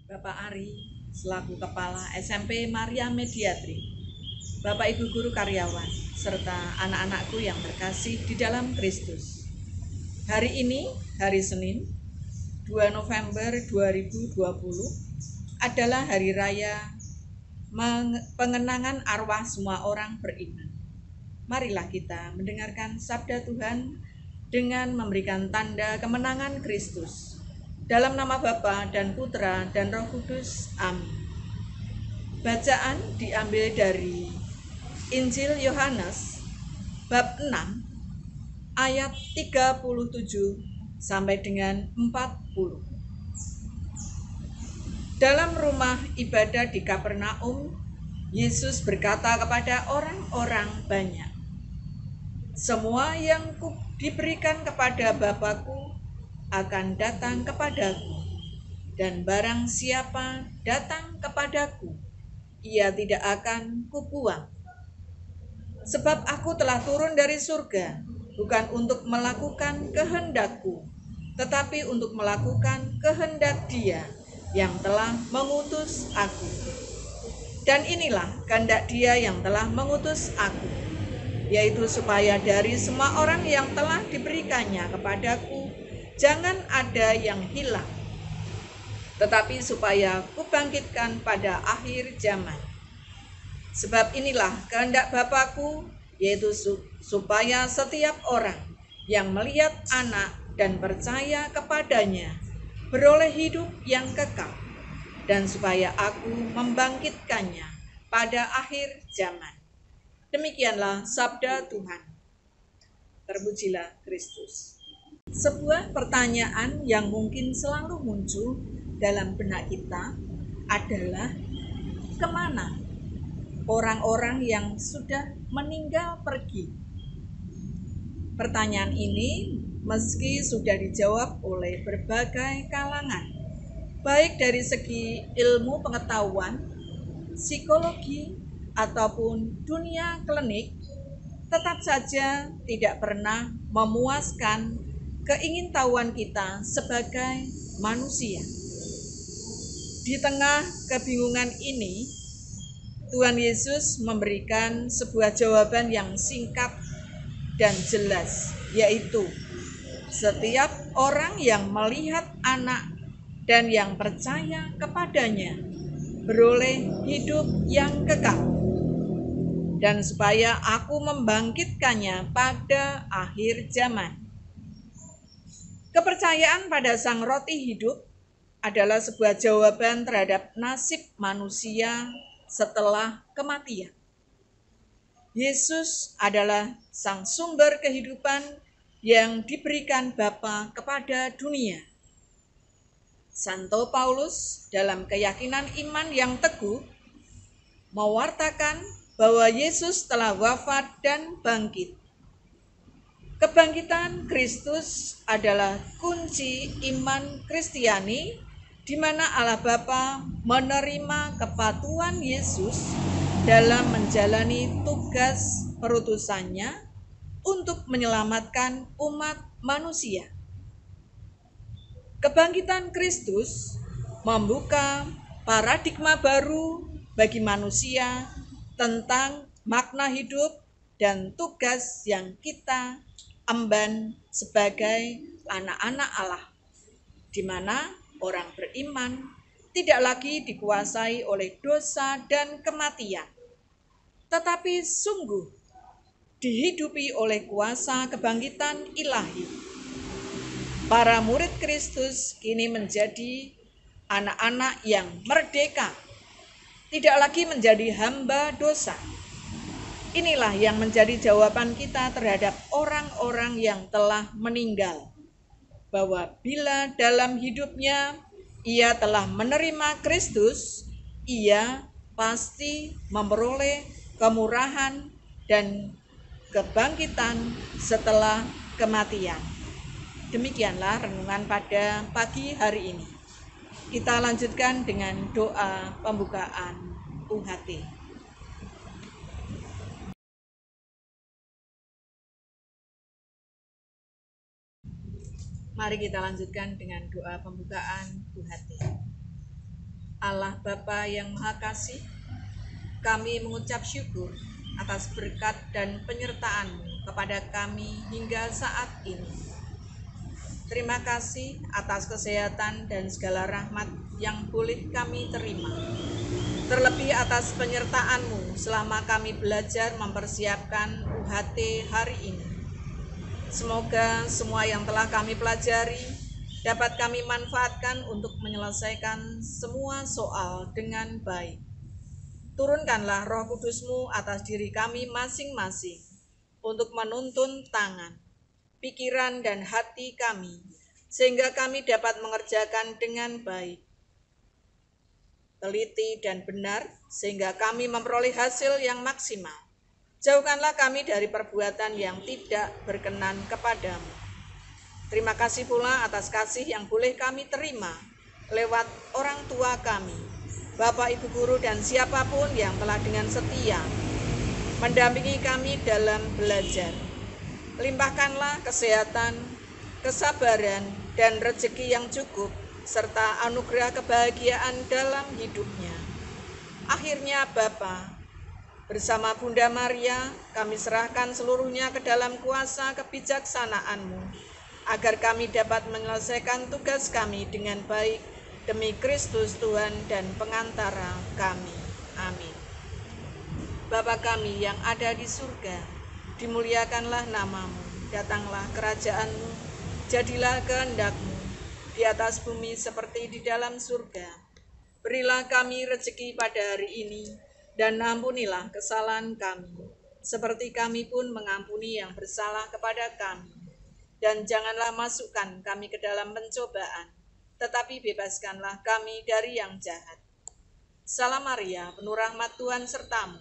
Bapak Ari selaku Kepala SMP Maria Mediatri, Bapak Ibu Guru Karyawan, serta anak-anakku yang terkasih di dalam Kristus. Hari ini, hari Senin, 2 November 2020, adalah hari raya pengenangan arwah semua orang beriman. Marilah kita mendengarkan sabda Tuhan dengan memberikan tanda kemenangan Kristus. Dalam nama Bapa dan Putra dan Roh Kudus. Amin. Bacaan diambil dari Injil Yohanes bab 6 ayat 37 sampai dengan 40. Dalam rumah ibadah di Kapernaum, Yesus berkata kepada orang-orang banyak, "Semua yang diberikan kepada Bapa-Ku akan datang kepadaku, dan barang siapa datang kepadaku, ia tidak akan kubuang. Sebab aku telah turun dari surga, bukan untuk melakukan kehendakku, tetapi untuk melakukan kehendak Dia yang telah mengutus aku. Dan inilah kehendak Dia yang telah mengutus aku, yaitu supaya dari semua orang yang telah diberikannya kepadaku, jangan ada yang hilang, tetapi supaya kubangkitkan pada akhir zaman. Sebab inilah kehendak Bapa-Ku, yaitu supaya setiap orang yang melihat Anak dan percaya kepadanya beroleh hidup yang kekal, dan supaya Aku membangkitkannya pada akhir zaman." Demikianlah sabda Tuhan. Terpujilah Kristus. Sebuah pertanyaan yang mungkin selalu muncul dalam benak kita adalah, kemana orang-orang yang sudah meninggal pergi? Pertanyaan ini meski sudah dijawab oleh berbagai kalangan, baik dari segi ilmu pengetahuan, psikologi, ataupun dunia klinik, tetap saja tidak pernah memuaskan keingintahuan kita sebagai manusia. Di tengah kebingungan ini, Tuhan Yesus memberikan sebuah jawaban yang singkat dan jelas, yaitu setiap orang yang melihat Anak dan yang percaya kepadanya beroleh hidup yang kekal, dan supaya Aku membangkitkannya pada akhir zaman. Kepercayaan pada Sang Roti Hidup adalah sebuah jawaban terhadap nasib manusia setelah kematian. Yesus adalah Sang sumber kehidupan yang diberikan Bapa kepada dunia. Santo Paulus dalam keyakinan iman yang teguh mewartakan bahwa Yesus telah wafat dan bangkit. Kebangkitan Kristus adalah kunci iman Kristiani, di mana Allah Bapa menerima kepatuhan Yesus dalam menjalani tugas perutusannya untuk menyelamatkan umat manusia. Kebangkitan Kristus membuka paradigma baru bagi manusia tentang makna hidup dan tugas yang kita emban sebagai anak-anak Allah, di mana orang beriman tidak lagi dikuasai oleh dosa dan kematian, tetapi sungguh dihidupi oleh kuasa kebangkitan ilahi. Para murid Kristus kini menjadi anak-anak yang merdeka, tidak lagi menjadi hamba dosa. Inilah yang menjadi jawaban kita terhadap orang-orang yang telah meninggal, bahwa bila dalam hidupnya ia telah menerima Kristus, ia pasti memperoleh kemurahan dan kebangkitan setelah kematian. Demikianlah renungan pada pagi hari ini. Kita lanjutkan dengan doa pembukaan UHT. Mari kita lanjutkan dengan doa pembukaan UHT. Allah Bapa yang Maha Kasih, kami mengucap syukur atas berkat dan penyertaan-Mu kepada kami hingga saat ini. Terima kasih atas kesehatan dan segala rahmat yang boleh kami terima. Terlebih atas penyertaan-Mu selama kami belajar mempersiapkan UHT hari ini. Semoga semua yang telah kami pelajari dapat kami manfaatkan untuk menyelesaikan semua soal dengan baik. Turunkanlah Roh Kudus-Mu atas diri kami masing-masing untuk menuntun tangan, pikiran dan hati kami, sehingga kami dapat mengerjakan dengan baik, teliti dan benar, sehingga kami memperoleh hasil yang maksimal. Jauhkanlah kami dari perbuatan yang tidak berkenan kepadamu. Terima kasih pula atas kasih yang boleh kami terima lewat orang tua kami, Bapak Ibu Guru dan siapapun yang telah dengan setia mendampingi kami dalam belajar. Limpahkanlah kesehatan, kesabaran, dan rezeki yang cukup, serta anugerah kebahagiaan dalam hidupnya. Akhirnya Bapa, bersama Bunda Maria, kami serahkan seluruhnya ke dalam kuasa kebijaksanaan-Mu, agar kami dapat menyelesaikan tugas kami dengan baik, demi Kristus Tuhan dan pengantara kami. Amin. Bapa kami yang ada di surga, dimuliakanlah nama-Mu, datanglah kerajaan-Mu, jadilah kehendak-Mu, di atas bumi seperti di dalam surga. Berilah kami rezeki pada hari ini, dan ampunilah kesalahan kami, seperti kami pun mengampuni yang bersalah kepada kami. Dan janganlah masukkan kami ke dalam pencobaan, tetapi bebaskanlah kami dari yang jahat. Salam Maria, penuh rahmat Tuhan sertamu.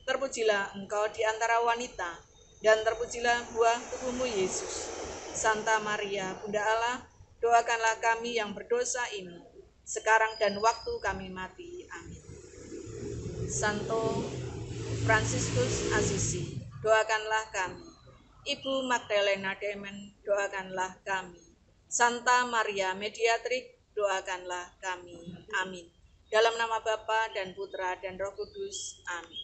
Terpujilah engkau di antara wanita, dan terpujilah buah tubuhmu Yesus. Santa Maria, Bunda Allah, doakanlah kami yang berdosa ini, sekarang dan waktu kami mati. Amin. Santo Fransiskus Assisi, doakanlah kami. Ibu Magdalena Demen, doakanlah kami. Santa Maria Mediatrik, doakanlah kami. Amin. Dalam nama Bapa dan Putra dan Roh Kudus. Amin.